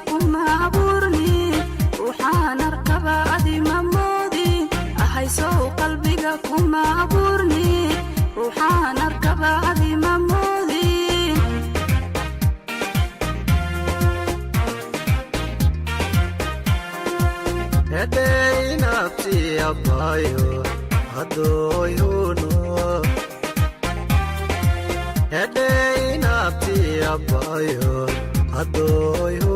kuma abuurni ruuxaan arkaba adi ma moodin ahaysow qalbiga kuma abuurni ruuxaan arkaba adi ma moodin hedayna abti abayo adoyuno hedayna abti abayo adoyuno